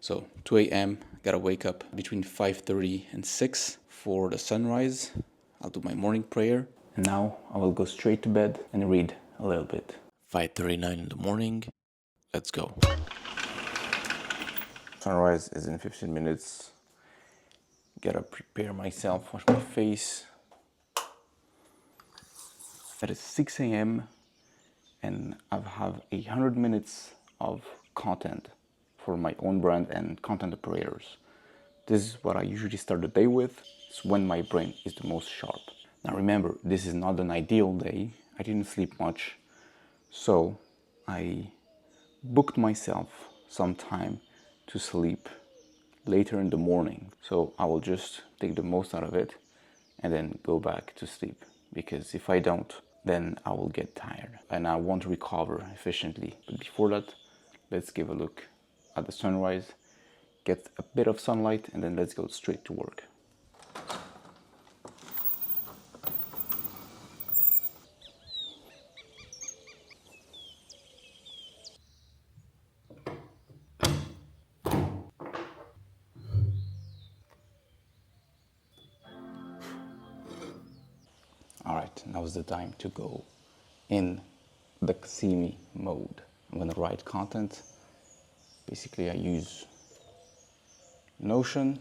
So 2 a.m. gotta wake up between 5:30 and 6 for the sunrise. I'll do my morning prayer. And now I will go straight to bed and read a little bit. 5:39 in the morning. Let's go. Sunrise is in 15 minutes. Gotta prepare myself, wash my face. It is 6 a.m. and I have 100 minutes of content for my own brand and content operators. This is what I usually start the day with. It's when my brain is the most sharp. Now remember, this is not an ideal day. I didn't sleep much. So I booked myself some time to sleep later in the morning. So I will just take the most out of it and then go back to sleep. Because if I don't, then I will get tired and I won't recover efficiently. But before that, let's give a look at the sunrise, get a bit of sunlight, and then let's go straight to work. All right, now's the time to go in the see me mode. I'm gonna write content. Basically, I use Notion.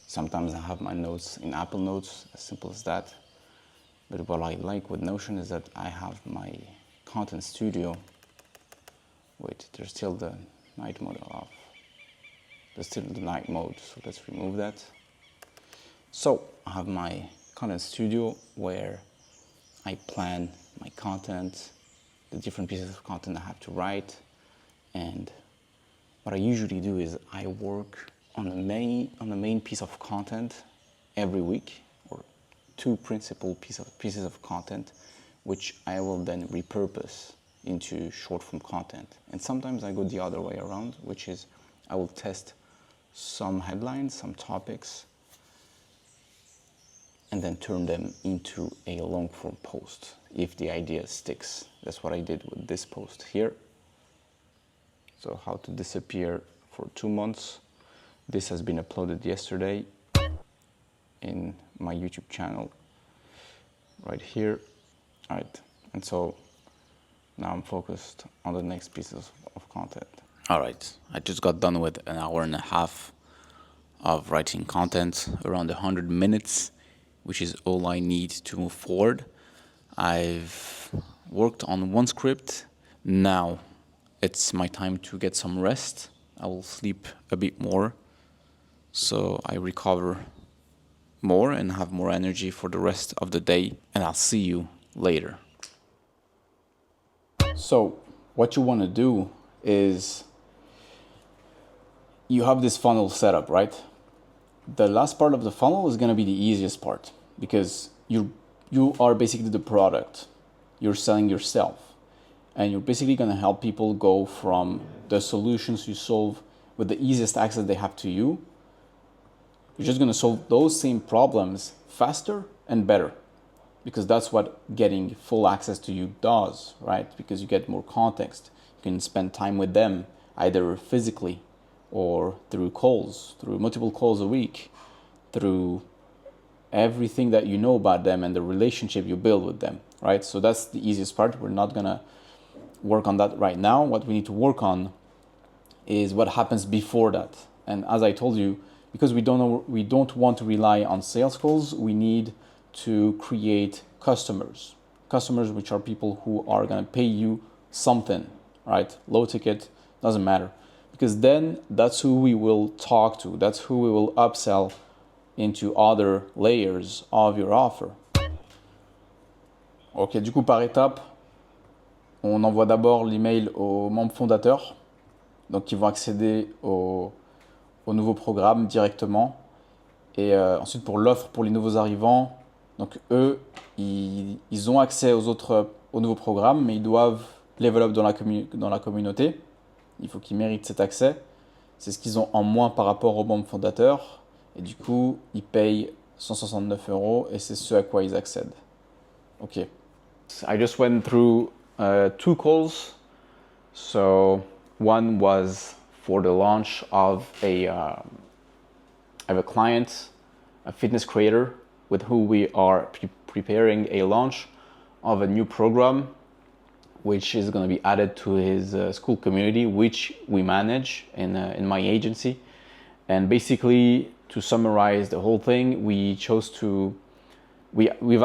Sometimes I have my notes in Apple Notes, as simple as that. But what I like with Notion is that I have my content studio. Wait, there's still the night mode off. There's still the night mode, so let's remove that. So I have my content studio where I plan my content, the different pieces of content I have to write, and what I usually do is I work on the main piece of content every week, or two principal pieces of content, which I will then repurpose into short form content. And sometimes I go the other way around, which is I will test some headlines, some topics, and then turn them into a long form post if the idea sticks. That's what I did with this post here. So how to disappear for 2 months. This has been uploaded yesterday in my YouTube channel right here. All right, and so now I'm focused on the next pieces of content. All right, I just got done with an hour and a half of writing content, around 100 minutes, which is all I need to move forward. I've worked on one script. Now it's my time to get some rest. I will sleep a bit more so I recover more and have more energy for the rest of the day, and I'll see you later. So what you want to do is you have this funnel set up, right? The last part of the funnel is going to be the easiest part because you are basically the product. You're selling yourself, and you're basically going to help people go from the solutions you solve with the easiest access they have to you. You're just going to solve those same problems faster and better, because that's what getting full access to you does, right? Because you get more context. You can spend time with them either physically or through calls, through multiple calls a week, through everything that you know about them and the relationship you build with them, right? So that's the easiest part. We're not gonna work on that right now. What we need to work on is what happens before that. And as I told you, because we don't want to rely on sales calls, we need to create customers, which are people who are gonna pay you something, right? Low ticket, doesn't matter. Because then that's who we will talk to. That's who we will upsell into other layers of your offer. Ok, du coup, par étape, on envoie d'abord l'email aux membres fondateurs, donc qui vont accéder au nouveau programme directement. Et ensuite, pour l'offre pour les nouveaux arrivants, donc eux, ils ont accès au nouveau programme, mais ils doivent level up dans la communauté. Il faut qu'ils méritent cet accès. C'est ce qu'ils ont en moins par rapport aux membres fondateurs. Et du coup, ils payent 169 € et c'est ce à quoi ils accèdent. Ok. I just went through 2 calls. So one was for the launch of I have a client, a fitness creator, with who we are preparing a launch of a new program, which is going to be added to his school community, which we manage in my agency. And basically, to summarize the whole thing, we've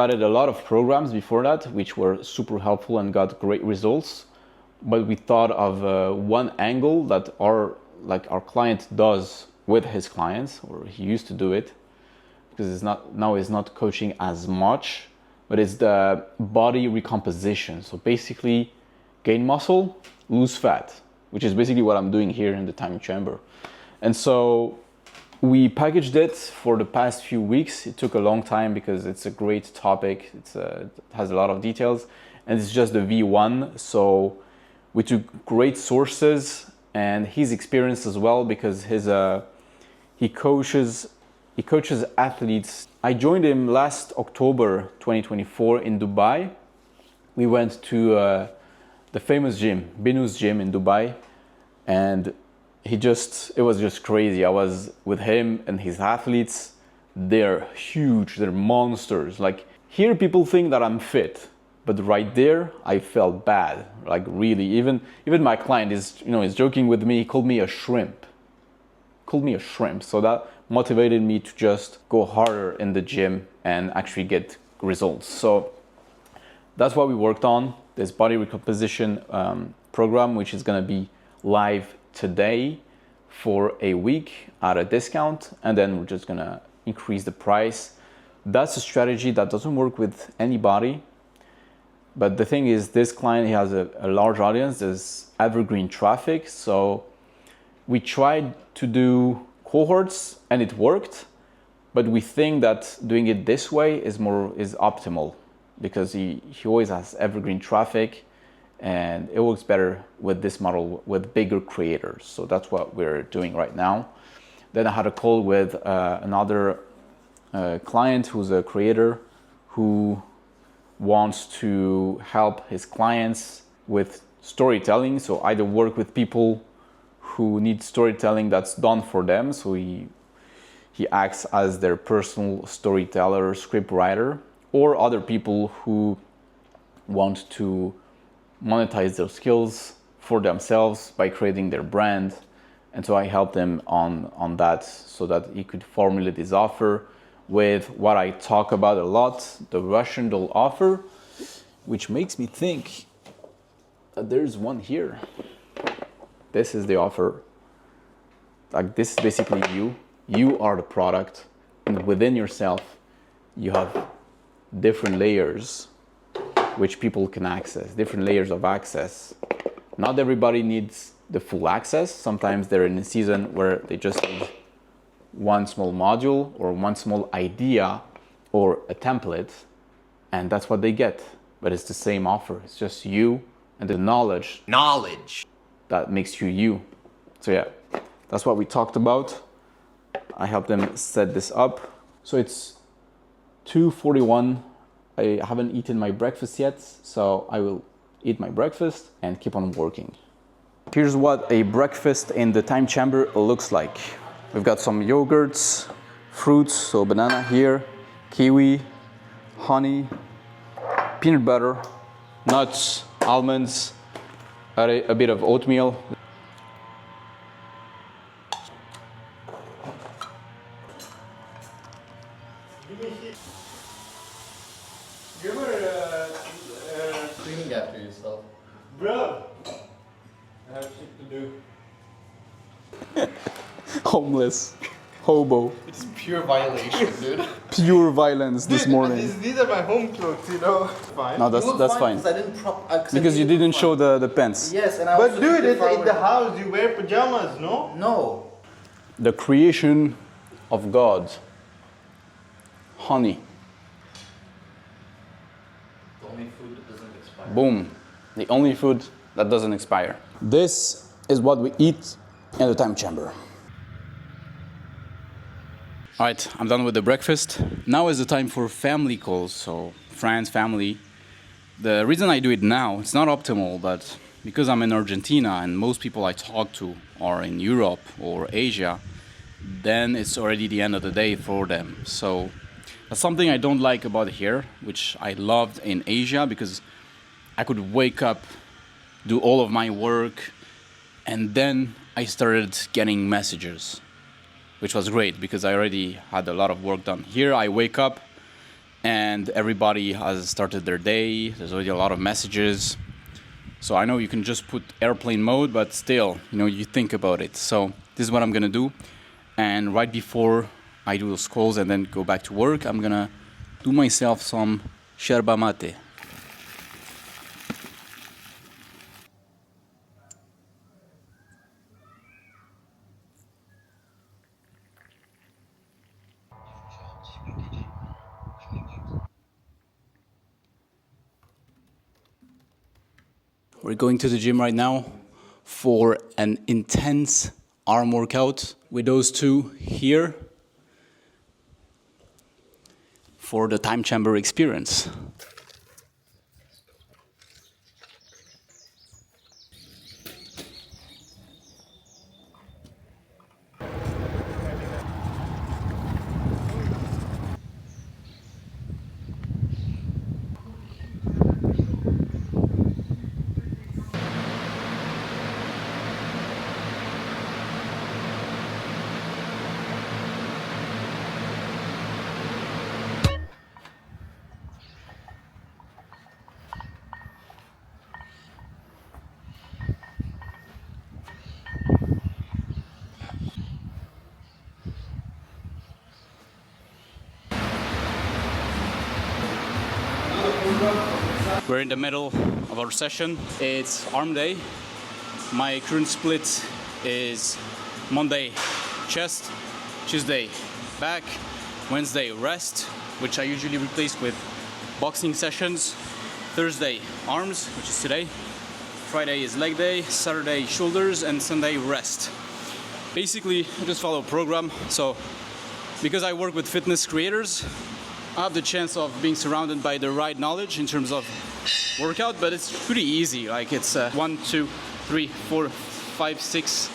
added a lot of programs before that, which were super helpful and got great results. But we thought of one angle that our client does with his clients, or he used to do it, because he's not coaching as much, but it's the body recomposition. So basically, gain muscle, lose fat, which is basically what I'm doing here in the time chamber. And so we packaged it for the past few weeks. It took a long time because it's a great topic. It has a lot of details, and it's just the V1. So we took great sources and his experience as well, because he coaches athletes. I joined him last October 2024 in Dubai. We went to the famous gym, Binu's gym in Dubai, and it was just crazy. I was with him and his athletes. They're huge, they're monsters. Like, here people think that I'm fit, but right there I felt bad. Like, really, even my client is joking with me. He called me a shrimp. So that motivated me to just go harder in the gym and actually get results. So that's what we worked on, this body recomposition program, which is going to be live today for a week at a discount, and then we're just going to increase the price. That's a strategy that doesn't work with anybody. But the thing is, this client, he has a large audience. There's evergreen traffic. So we tried to do cohorts and it worked, but we think that doing it this way is optimal, because he always has evergreen traffic, and it works better with this model with bigger creators. So that's what we're doing right now. Then I had a call with another client who's a creator who wants to help his clients with storytelling. So either work with people who need storytelling that's done for them. So he acts as their personal storyteller, script writer, or other people who want to monetize their skills for themselves by creating their brand. And so I helped him on that, so that he could formulate his offer with what I talk about a lot, the Russian doll offer, which makes me think that there's one here. This is the offer. Like, this is basically you. You are the product, and within yourself, you have different layers which people can access, different layers of access. Not everybody needs the full access. Sometimes they're in a season where they just need one small module or one small idea or a template, and that's what they get. But it's the same offer. It's just you and the knowledge that makes you you. So yeah, that's what we talked about. I helped them set this up. So it's 2:41. I haven't eaten my breakfast yet, so I will eat my breakfast and keep on working. Here's what a breakfast in the time chamber looks like. We've got some yogurts, fruits, so banana here, kiwi, honey, peanut butter, nuts, almonds, a bit of oatmeal. You were cleaning after yourself. Bro! I have shit to do. Homeless, hobo, It's pure violation, dude. pure violence this morning. These are my home clothes, you know? Fine. No, You look that's fine. because I didn't Because you didn't show the pants. Yes, and I But also dude, took it it's far in the away. house, you wear pajamas, no? No. The creation of God. Honey. The only food that doesn't expire. Boom. The only food that doesn't expire. This is what we eat in the time chamber. All right, I'm done with the breakfast. Now is the time for family calls, so friends, family. The reason I do it now, it's not optimal, but because I'm in Argentina and most people I talk to are in Europe or Asia, then it's already the end of the day for them. So that's something I don't like about here, which I loved in Asia, because I could wake up, do all of my work, and then I started getting messages, which was great because I already had a lot of work done. Here I wake up and everybody has started their day. There's already a lot of messages. So I know you can just put airplane mode, but still, you think about it. So this is what I'm gonna do. And right before I do those calls and then go back to work, I'm gonna do myself some yerba mate. We're going to the gym right now for an intense arm workout with those two here for the time chamber experience. We're in the middle of our session. It's arm day. My current split is Monday chest, Tuesday back, Wednesday rest, which I usually replace with boxing sessions, Thursday arms, which is today, Friday is leg day, Saturday shoulders, and Sunday rest. Basically, I just follow a program. So because I work with fitness creators, I have the chance of being surrounded by the right knowledge in terms of workout, but it's pretty easy. Like it's 1, 2, 3, 4, 5, 6,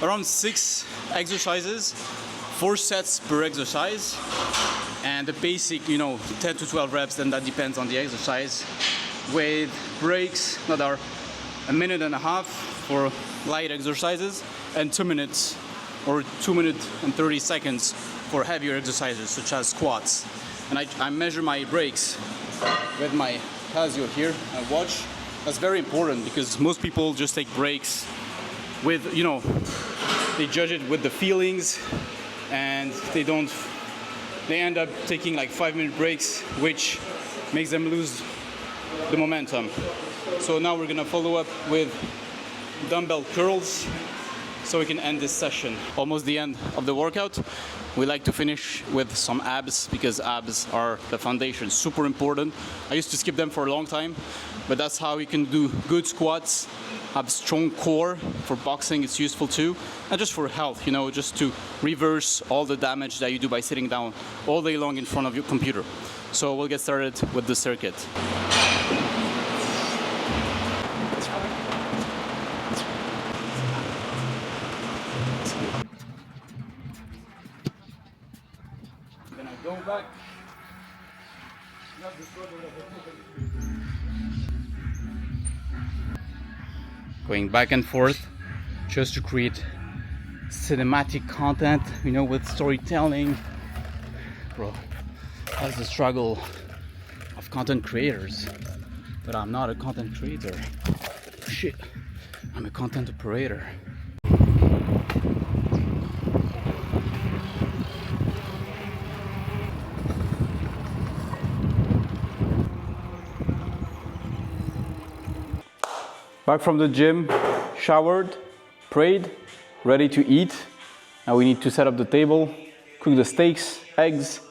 around 6 exercises, 4 sets per exercise, and the basic, 10 to 12 reps, then that depends on the exercise, with breaks that are a minute and a half for light exercises and 2 minutes or 2 minutes and 30 seconds for heavier exercises such as squats. And I measure my breaks with my Casio here, a watch. That's very important because most people just take breaks with, they judge it with the feelings, and they end up taking like 5-minute breaks, which makes them lose the momentum. So now we're gonna follow up with dumbbell curls so we can end this session. Almost the end of the workout. We like to finish with some abs because abs are the foundation, super important. I used to skip them for a long time, but that's how you can do good squats, have strong core. For boxing, it's useful too, and just for health, just to reverse all the damage that you do by sitting down all day long in front of your computer. So we'll get started with the circuit. Go back. Going back and forth just to create cinematic content, with storytelling. Bro, that's the struggle of content creators. But I'm not a content creator. Shit, I'm a content operator. Back from the gym, showered, prayed, ready to eat. Now we need to set up the table, cook the steaks, eggs,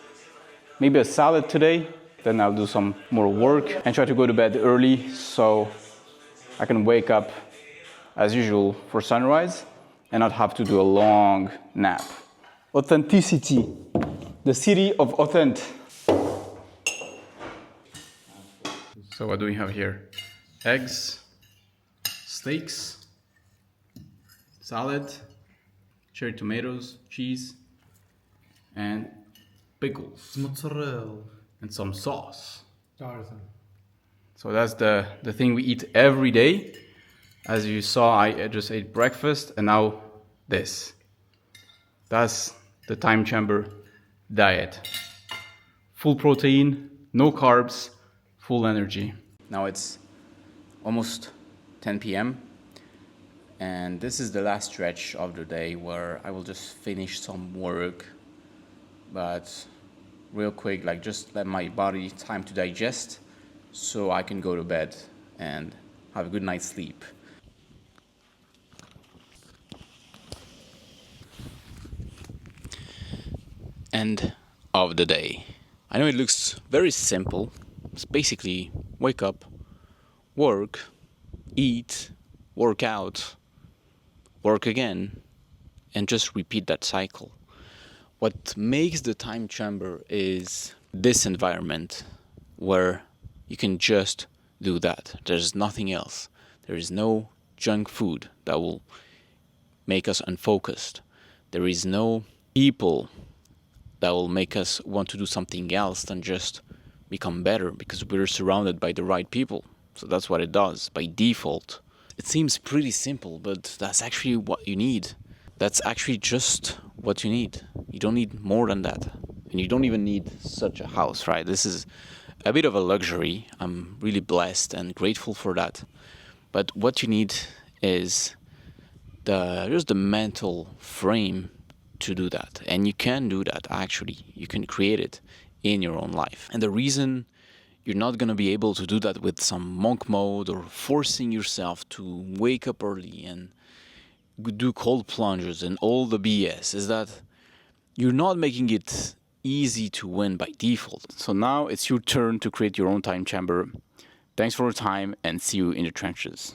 maybe a salad today. Then I'll do some more work and try to go to bed early so I can wake up as usual for sunrise and not have to do a long nap. Authenticity, the city of Authent. So what do we have here? Eggs, steaks, salad, cherry tomatoes, cheese, and pickles, Mozzarella. and some sauce. Tarzan. So that's the thing we eat every day. As you saw, I just ate breakfast and now this. That's the time chamber diet. Full protein, no carbs, full energy. Now it's almost 10 p.m. and this is the last stretch of the day where I will just finish some work, but real quick, like just let my body time to digest so I can go to bed and have a good night's sleep. End of the day. I know it looks very simple. It's basically wake up, work, eat, work out, work again, and just repeat that cycle. What makes the time chamber is this environment where you can just do that. There's nothing else. There is no junk food that will make us unfocused. There is no people that will make us want to do something else than just become better, because we're surrounded by the right people. So that's what it does by default. It seems pretty simple, but that's actually what you need. That's actually just what you need. You don't need more than that. And you don't even need such a house, right? This is a bit of a luxury. I'm really blessed and grateful for that. But what you need is just the mental frame to do that. And you can do that, actually. You can create it in your own life. And the reason you're not going to be able to do that with some monk mode or forcing yourself to wake up early and do cold plunges and all the BS is that you're not making it easy to win by default. So now it's your turn to create your own time chamber. Thanks for your time and see you in the trenches.